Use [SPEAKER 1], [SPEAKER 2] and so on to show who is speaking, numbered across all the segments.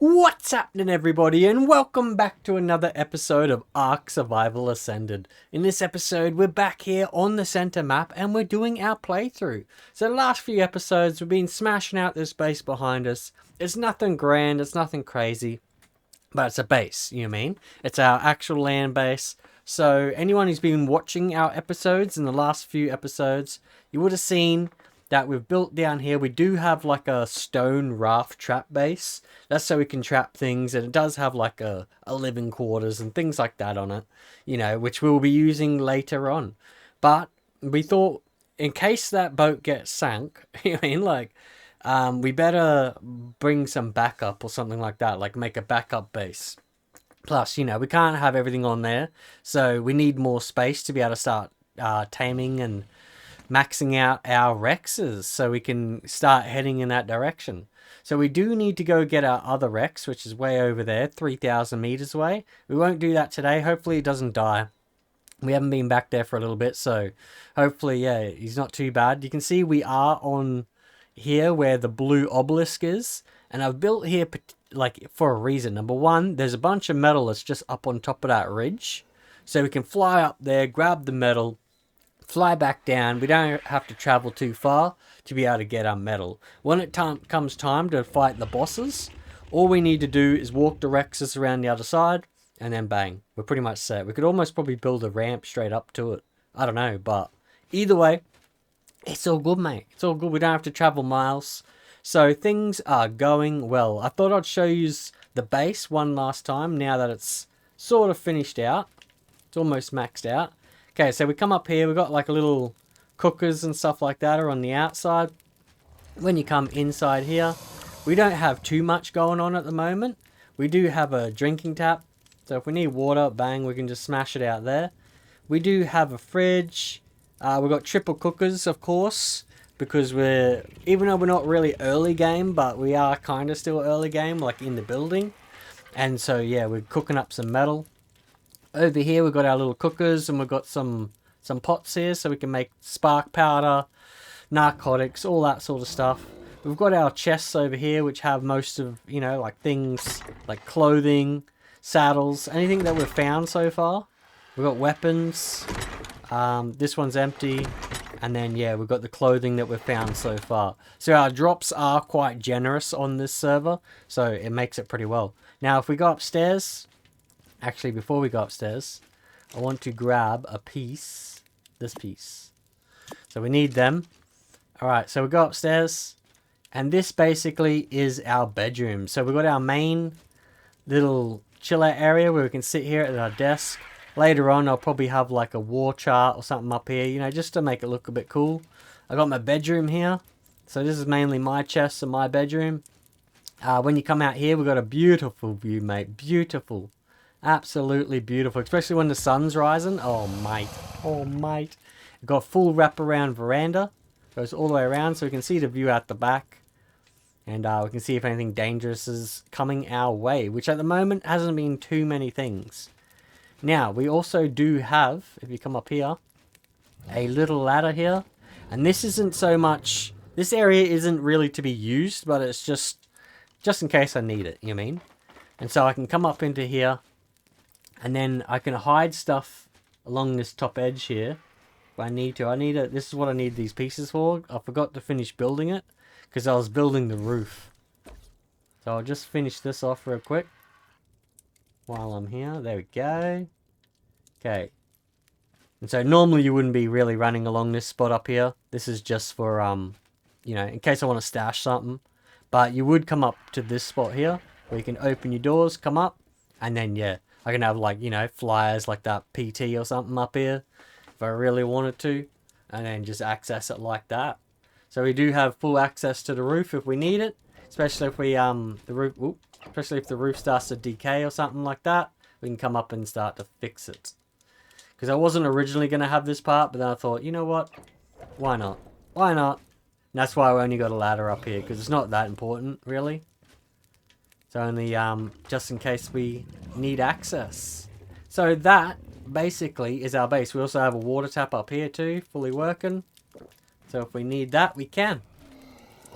[SPEAKER 1] What's happening, everybody, and welcome back to another episode of Ark Survival Ascended. In this episode, we're back here on the center map and we're doing our playthrough. So the last few episodes, we've been smashing out this base behind us. It's nothing grand, it's nothing crazy, but it's a base, you know what I mean? It's our actual land base. So anyone who's been watching our episodes in the last few episodes, you would have seen that we've built down here. We do have like a stone raft trap base. That's so we can trap things, and it does have like a living quarters and things like that on it, you know, which we'll be using later on. But we thought, in case that boat gets sank, you know what I mean, like, we better bring some backup or something like that, like make a backup base. Plus, you know, we can't have everything on there, so we need more space to be able to start taming and maxing out our Rexes so we can start heading in that direction. So we do need to go get our other Rex, which is way over there, 3,000 meters away. We won't do that today. Hopefully it doesn't die. We haven't been back there for a little bit, so hopefully, yeah, he's not too bad. You can see we are on here where the blue obelisk is, and I've built here like for a reason. Number one, there's a bunch of metal that's just up on top of that ridge, so we can fly up there, grab the metal, fly back down. We don't have to travel too far to be able to get our metal. When it comes time to fight the bosses, all we need to do is walk the Rexes around the other side, and then bang, we're pretty much set. We could almost probably build a ramp straight up to it. I don't know, but either way, it's all good, mate. It's all good. We don't have to travel miles. So things are going well. I thought I'd show you the base one last time now that it's sort of finished out. It's almost maxed out. Okay, so we come up here. We've got like a little cookers and stuff like that are on the outside. When you come inside here, we don't have too much going on at the moment. We do have a drinking tap. So if we need water, bang, we can just smash it out there. We do have a fridge. We've got triple cookers, of course, because even though we're not really early game, but we are kind of still early game, like in the building. And so, yeah, we're cooking up some metal. Over here, we've got our little cookers, and we've got some pots here, so we can make spark powder, narcotics, all that sort of stuff. We've got our chests over here, which have most of, you know, like things like clothing, saddles, anything that we've found so far. We've got weapons. This one's empty. And then, yeah, we've got the clothing that we've found so far. So our drops are quite generous on this server, so it makes it pretty well. Now, if we go upstairs, actually, before we go upstairs, I want to grab a piece, this piece. So we need them. Alright, so we go upstairs, and this basically is our bedroom. So we've got our main little chill out area where we can sit here at our desk. Later on, I'll probably have like a war chart or something up here, you know, just to make it look a bit cool. I got my bedroom here. So this is mainly my chest and my bedroom. When you come out here, we've got a beautiful view, mate. Beautiful. Absolutely beautiful. Especially when the sun's rising. Oh, mate. Oh, mate. We've got a full wraparound veranda. Goes all the way around so we can see the view out the back. And we can see if anything dangerous is coming our way. Which at the moment hasn't been too many things. Now, we also do have, if you come up here, a little ladder here. And this isn't so much, this area isn't really to be used, but it's just in case I need it, you know what I mean? And so I can come up into here, and then I can hide stuff along this top edge here if I need to. This is what I need these pieces for. I forgot to finish building it, because I was building the roof. So I'll just finish this off real quick. While I'm here, there we go. Okay. And so normally you wouldn't be really running along this spot up here. This is just for, you know, in case I want to stash something. But you would come up to this spot here, where you can open your doors, come up, and then, yeah, I can have, like, you know, flyers like that PT or something up here, if I really wanted to, and then just access it like that. So we do have full access to the roof if we need it, especially if we, especially if the roof starts to decay or something like that, we can come up and start to fix it. Because I wasn't originally going to have this part, but then I thought, you know what? Why not? Why not? And that's why we only got a ladder up here, because it's not that important, really. It's only just in case we need access. So that, basically, is our base. We also have a water tap up here, too, fully working. So if we need that, we can.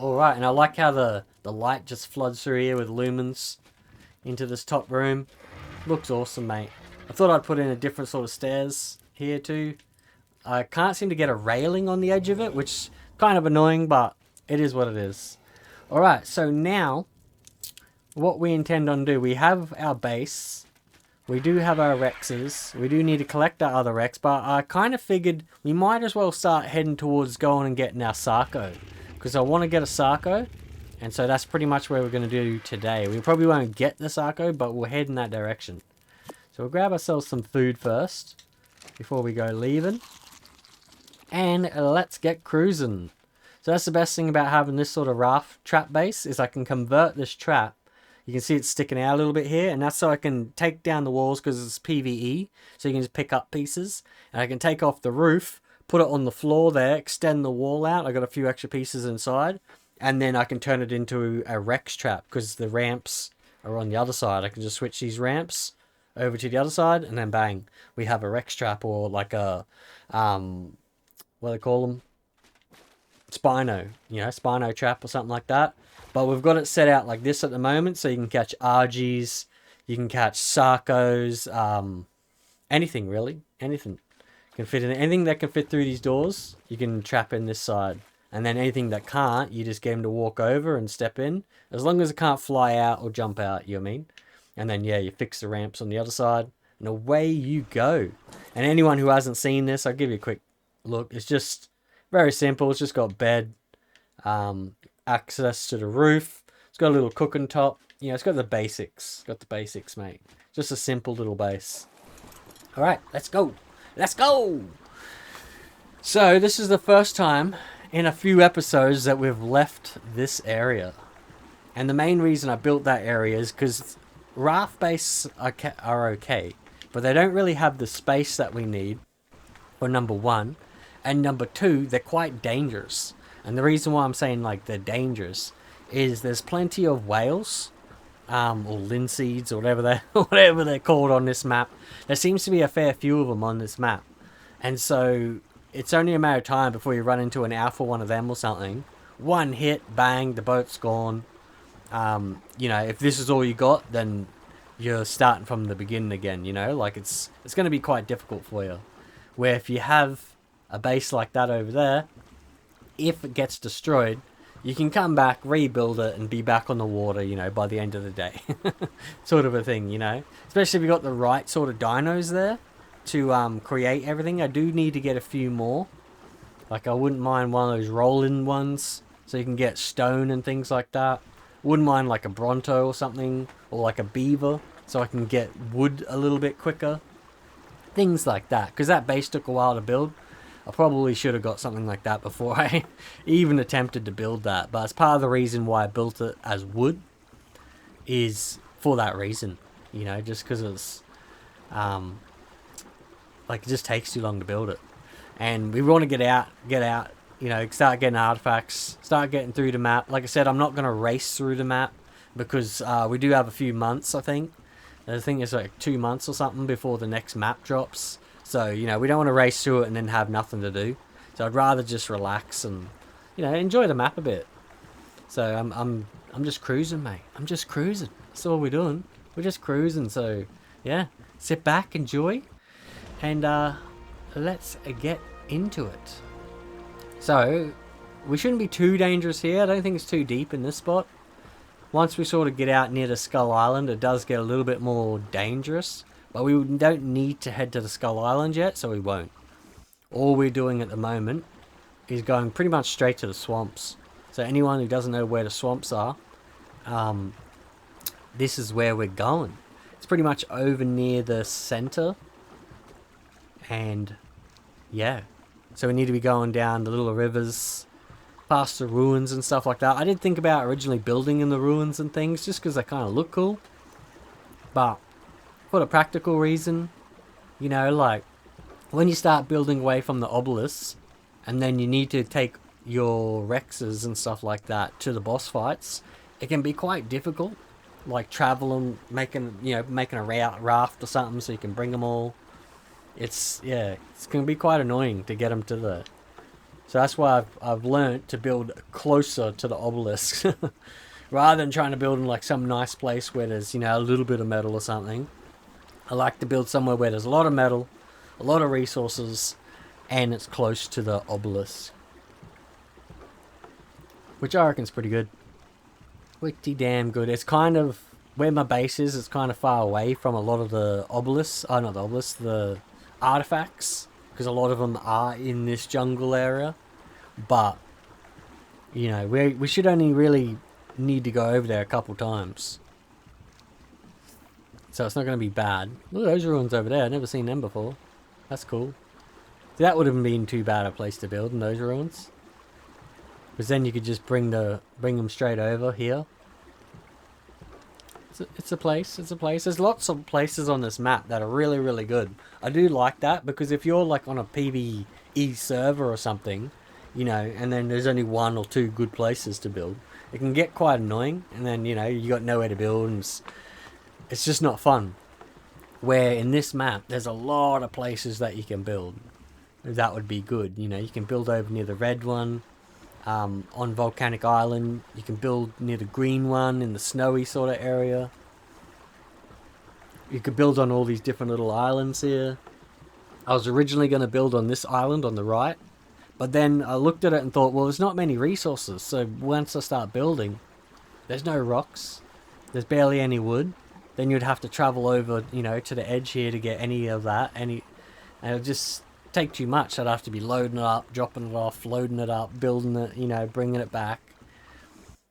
[SPEAKER 1] Alright, and I like how the light just floods through here with lumens. into this top room. Looks awesome, mate. I thought I'd put in a different sort of stairs here too. I can't seem to get a railing on the edge of it, which is kind of annoying, but it is what it is. Alright, so now what we intend on do, we have our base. We do have our Rexes. We do need to collect our other Rex, but I kind of figured we might as well start heading towards going and getting our Sarco. Because I want to get a Sarco, and so that's pretty much what we're going to do today. We probably won't get the Sarco, but we'll head in that direction. So we'll grab ourselves some food first, before we go leaving. And let's get cruising. So that's the best thing about having this sort of raft trap base, is I can convert this trap. You can see it's sticking out a little bit here, and that's so I can take down the walls because it's PvE, so you can just pick up pieces. And I can take off the roof, put it on the floor there, extend the wall out. I got a few extra pieces inside, and then I can turn it into a Rex trap because the ramps are on the other side. I can just switch these ramps over to the other side, and then bang, we have a Rex trap, or like a what do they call them? Spino, you know, Spino trap or something like that. But we've got it set out like this at the moment, so you can catch RGs, you can catch Sarcos, anything really, anything can fit in. Anything that can fit through these doors, you can trap in this side. And then anything that can't, you just get them to walk over and step in. As long as it can't fly out or jump out, you know what I mean? And then, yeah, you fix the ramps on the other side, and away you go. And anyone who hasn't seen this, I'll give you a quick look. It's just very simple. It's just got bed, access to the roof. It's got a little cooking top. You know, it's got the basics. Got the basics, mate. Just a simple little base. All right, let's go. Let's go. So this is the first time in a few episodes that we've left this area. And the main reason I built that area is because raft bases are okay, but they don't really have the space that we need, for number one. And number two, they're quite dangerous. And the reason why I'm saying like they're dangerous is there's plenty of whales, or linseeds, or whatever they're called on this map. There seems to be a fair few of them on this map. And so it's only a matter of time before you run into an alpha one of them or something. One hit, bang, the boat's gone. You know, if this is all you got, then you're starting from the beginning again, you know? Like it's going to be quite difficult for you. Where if you have a base like that over there, if it gets destroyed, you can come back, rebuild it, and be back on the water, you know, by the end of the day. Sort of a thing, you know? Especially if you got the right sort of dinos there to create everything. I do need to get a few more. Like, I wouldn't mind one of those roll-in ones, so you can get stone and things like that. Wouldn't mind like a Bronto or something, or like a beaver, so I can get wood a little bit quicker. Things like that, because that base took a while to build. I probably should have got something like that before I even attempted to build that. But it's part of the reason why I built it as wood, is for that reason. You know, just because it's, like, it just takes too long to build it. And we want to get out, you know, start getting artifacts, start getting through the map. Like I said, I'm not going to race through the map, because we do have a few months, I think. I think it's like 2 months or something before the next map drops. So, you know, we don't want to race through it and then have nothing to do. So I'd rather just relax and, you know, enjoy the map a bit. So I'm just cruising, mate. I'm just cruising. That's all we're doing. We're just cruising. So, yeah, sit back, enjoy, and let's get into it. So, we shouldn't be too dangerous here. I don't think it's too deep in this spot. Once we sort of get out near the Skull Island, it does get a little bit more dangerous. But we don't need to head to the Skull Island yet, so we won't. All we're doing at the moment is going pretty much straight to the swamps. So anyone who doesn't know where the swamps are, this is where we're going. It's pretty much over near the center. And yeah, so we need to be going down the little rivers, past the ruins and stuff like that. I did think about originally building in the ruins and things, just because they kind of look cool. But for the practical reason, you know, like, when you start building away from the obelisks, and then you need to take your Rexes and stuff like that to the boss fights, it can be quite difficult. Like, traveling, making a raft or something so you can bring them all. It's going to be quite annoying to get them to the... So that's why I've learnt to build closer to the obelisks. Rather than trying to build in like some nice place where there's, you know, a little bit of metal or something, I like to build somewhere where there's a lot of metal, a lot of resources, and it's close to the obelisk. Which I reckon's pretty good. Pretty damn good. It's kind of, where my base is, it's kind of far away from a lot of the obelisks. Oh, not the obelisks, the artifacts. Because a lot of them are in this jungle area. But, you know, we should only really need to go over there a couple times. So it's not going to be bad. Look at those ruins over there. I've never seen them before. That's cool. That would have been too bad a place to build in those ruins. Because then you could just bring them straight over here. It's a place. It's a place. There's lots of places on this map that are really, really good. I do like that because if you're like on a PvE server or something, you know, and then there's only 1 or 2 good places to build, it can get quite annoying. And then, you know, you got nowhere to build and it's just not fun. Where in this map, there's a lot of places that you can build. That would be good. You know, you can build over near the red one. On Volcanic Island, you can build near the green one in the snowy sort of area. You could build on all these different little islands here. I was originally going to build on this island on the right, but then I looked at it and thought, well, there's not many resources, so once I start building, there's no rocks, there's barely any wood, then you'd have to travel over, you know, to the edge here to get any of that, and it'll just take too much. I'd have to be loading it up, dropping it off, loading it up, building it, you know, bringing it back.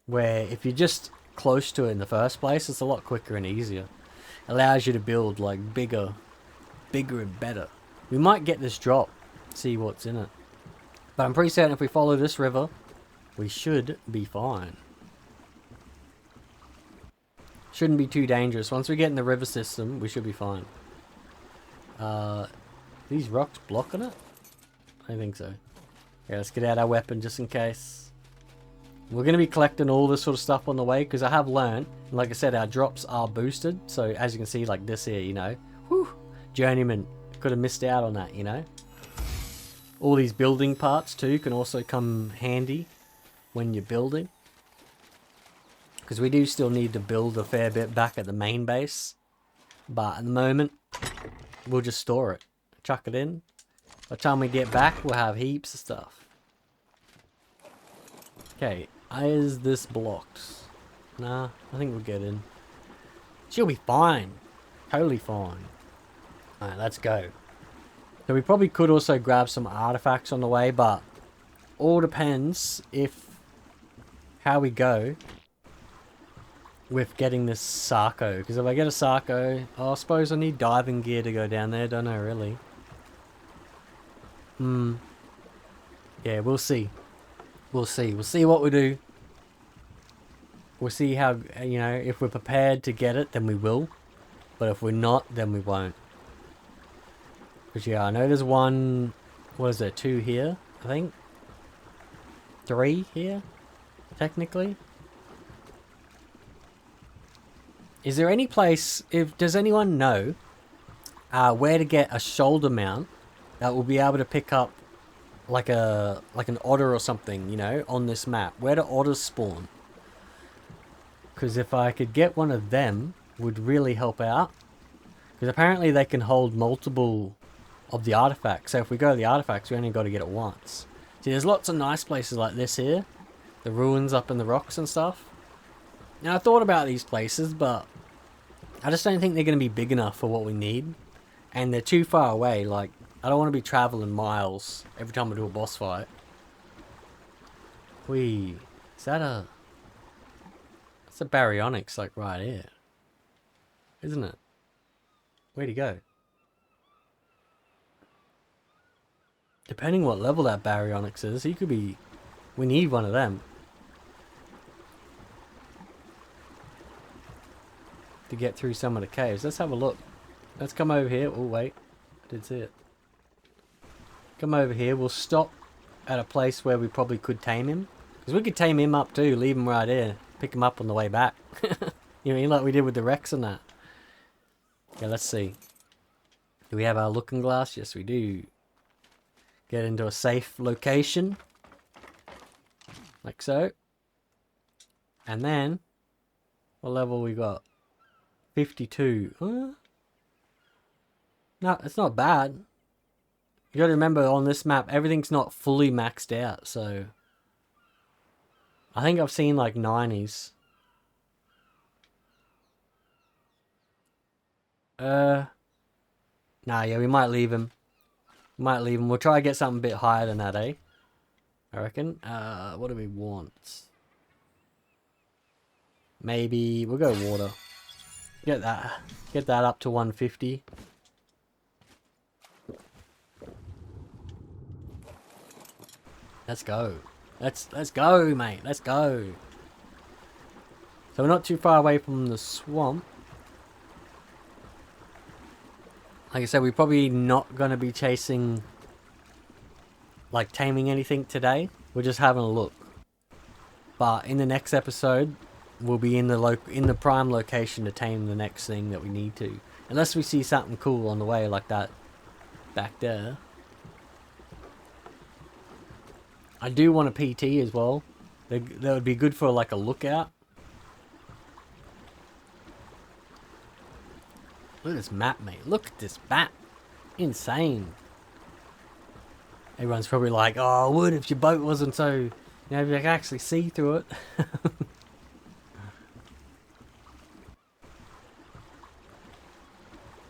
[SPEAKER 1] Where if you're just close to it in the first place, it's a lot quicker and easier. Allows you to build like bigger and better. We might get this drop, see what's in it. But I'm pretty certain if we follow this river, we should be fine. Shouldn't be too dangerous. Once we get in the river system, we should be fine. These rocks blocking it? I think so. Yeah, let's get out our weapon just in case. We're going to be collecting all this sort of stuff on the way because I have learned, like I said, our drops are boosted. So as you can see, like this here, you know, whew, journeyman could have missed out on that, you know. All these building parts too can also come handy when you're building. Because we do still need to build a fair bit back at the main base. But at the moment, we'll just store it. Chuck it in. By the time we get back, we'll have heaps of stuff. Okay, is this blocked? Nah, I think we'll get in. She'll be fine. Totally fine. Alright, let's go. So we probably could also grab some artifacts on the way, but all depends how we go with getting this Sarco. Because if I get a Sarco, I suppose I need diving gear to go down there. Don't know really. Yeah, we'll see. We'll see. We'll see what we do. We'll see how, you know, if we're prepared to get it, then we will. But if we're not, then we won't. Because yeah, I know there's one, what is there, 2 here, I think? 3 here, technically. Is there any place, does anyone know where to get a shoulder mount that will be able to pick up like an otter or something, you know, on this map? Where do otters spawn? Because if I could get one of them, would really help out. Because apparently they can hold multiple of the artifacts. So if we go to the artifacts, we only got to get it once. See, there's lots of nice places like this here. The ruins up in the rocks and stuff. Now, I thought about these places, but I just don't think they're going to be big enough for what we need. And they're too far away. Like, I don't want to be traveling miles every time I do a boss fight. Whee. Is that a... That's a baryonyx, like, right here. Isn't it? Where'd he go? Depending what level that baryonyx is, he could be... We need one of them. To get through some of the caves. Let's have a look. Let's come over here. Oh, wait. I did see it. Come over here. We'll stop at a place where we probably could tame him. Because we could tame him up too. Leave him right here. Pick him up on the way back. You know, like we did with the Rex and that. Okay, let's see. Do we have our looking glass? Yes, we do. Get into a safe location. Like so. And then What level we got? 52. No, it's not bad. You gotta remember on this map, everything's not fully maxed out, so... I think I've seen like 90s. Nah, yeah, we might leave him. We'll try to get something a bit higher than that, eh? I reckon. What do we want? Maybe we'll go water. Get that up to 150. Let's go. Let's go, mate. Let's go. So we're not too far away from the swamp. Like I said, we're probably not going to be chasing, like, taming anything today. We're just having a look. But in the next episode, we'll be in the prime location to tame the next thing that we need to. Unless we see something cool on the way like that back there. I do want a PT as well. That would be good for like a lookout. Look at this map, mate. Look at this map. Insane. Everyone's probably like, oh, I would if your boat wasn't so... You know, if you could actually see through it.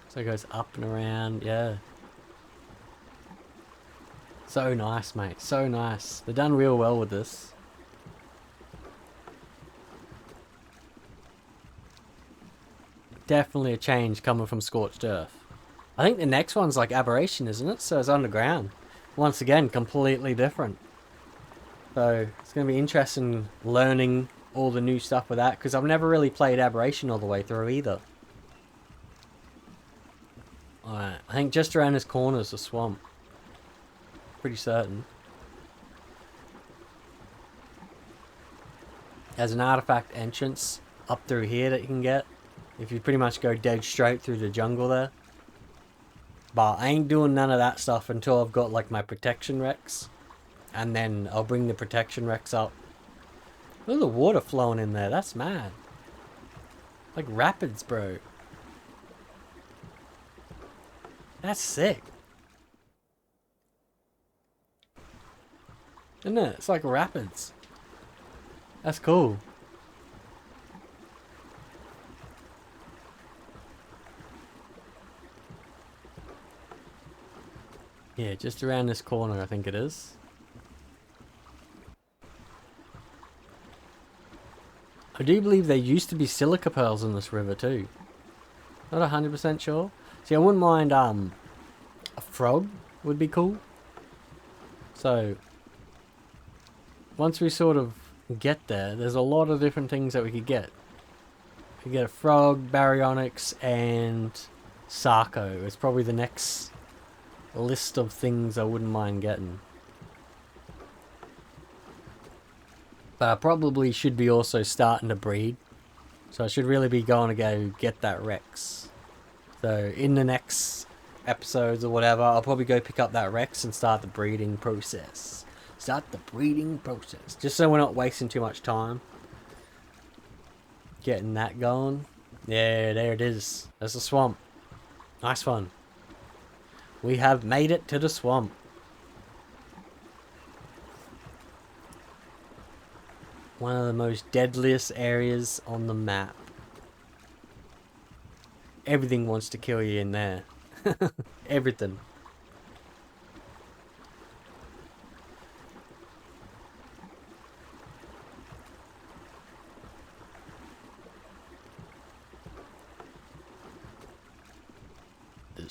[SPEAKER 1] So it goes up and around, yeah. So nice, mate. So nice. They've done real well with this. Definitely a change coming from Scorched Earth. I think the next one's like Aberration, isn't it? So it's underground. Once again, completely different. So it's going to be interesting learning all the new stuff with that, because I've never really played Aberration all the way through either. Alright, I think just around this corner is a swamp. Pretty certain. There's an artifact entrance up through here that you can get. If you pretty much go dead straight through the jungle there. But I ain't doing none of that stuff until I've got like my protection Rex. And then I'll bring the protection Rex up. Look at the water flowing in there. That's mad. Like rapids, bro. That's sick. Isn't it? It's like rapids. That's cool. Yeah, just around this corner, I think it is. I do believe there used to be silica pearls in this river too. Not 100% sure. See, I wouldn't mind, a frog would be cool. So, once we sort of get there, there's a lot of different things that we could get. We could get a frog, baryonyx, and Sarco. It's probably the next list of things I wouldn't mind getting. But I probably should be also starting to breed. So I should really be going to go get that Rex. So in the next episodes or whatever, I'll probably go pick up that Rex and start the breeding process. Just so we're not wasting too much time. Getting that going. Yeah, there it is. There's the swamp. Nice one. We have made it to the swamp. One of the most deadliest areas on the map. Everything wants to kill you in there. Everything. The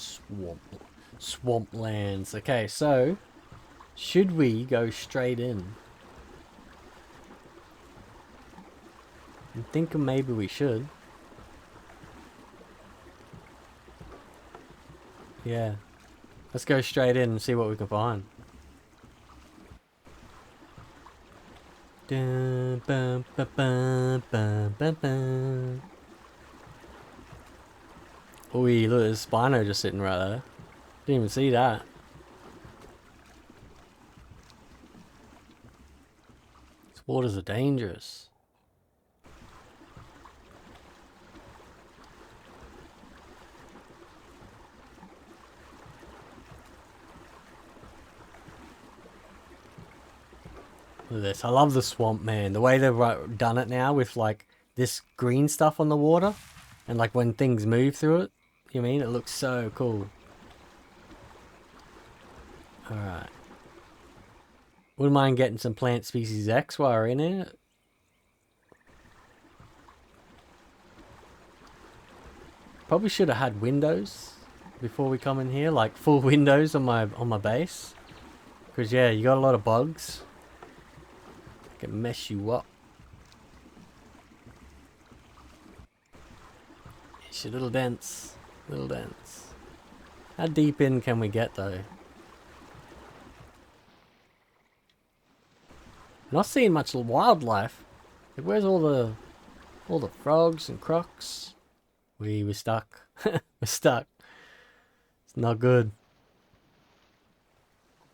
[SPEAKER 1] swamplands. Okay, so should we go straight in? I'm thinking maybe we should. Yeah. Let's go straight in and see what we can find. Dun, bum, bum, bum, bum, bum, bum. Ooh, look, there's Spino just sitting right there. Didn't even see that. These waters are dangerous. Look at this. I love the swamp, man. The way they've done it now with like this green stuff on the water. And like when things move through it. You know what I mean? It looks so cool. Alright. Wouldn't mind getting some plant species X while we're in it. Probably should have had windows before we come in here, like full windows on my base. Cause yeah, you got a lot of bugs. Can mess you up. It's a little dense. Little dense. How deep in can we get though? Not seeing much wildlife. Like, where's all the frogs and crocs? We're stuck. We're stuck. It's not good.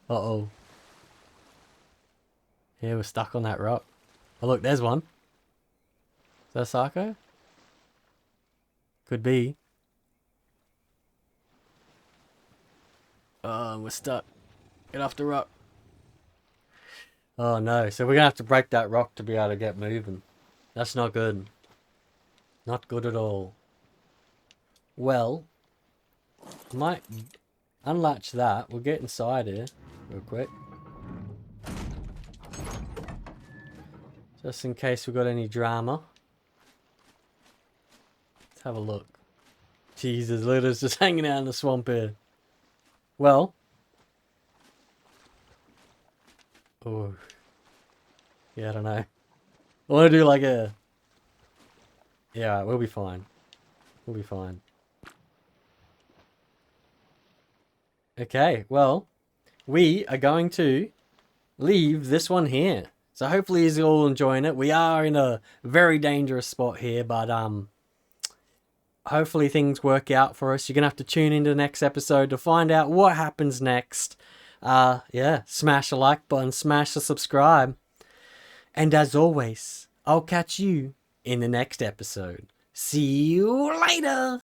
[SPEAKER 1] Uh-oh. Yeah, we're stuck on that rock. Oh look, there's one. Is that a Sarco? Could be. Oh, we're stuck. Get off the rock. Oh no, so we're gonna have to break that rock to be able to get moving. That's not good. Not good at all. Well, I might unlatch that. We'll get inside here real quick. Just in case we've got any drama. Let's have a look. Jesus, look at us just hanging out in the swamp here. Well. Oh. Yeah, I don't know. I want to do like a... Yeah, we'll be fine. We'll be fine. Okay, well, we are going to leave this one here. So hopefully you're all enjoying it. We are in a very dangerous spot here, but hopefully things work out for us. You're going to have to tune into the next episode to find out what happens next. Yeah, smash the like button, smash the subscribe. And as always, I'll catch you in the next episode. See you later!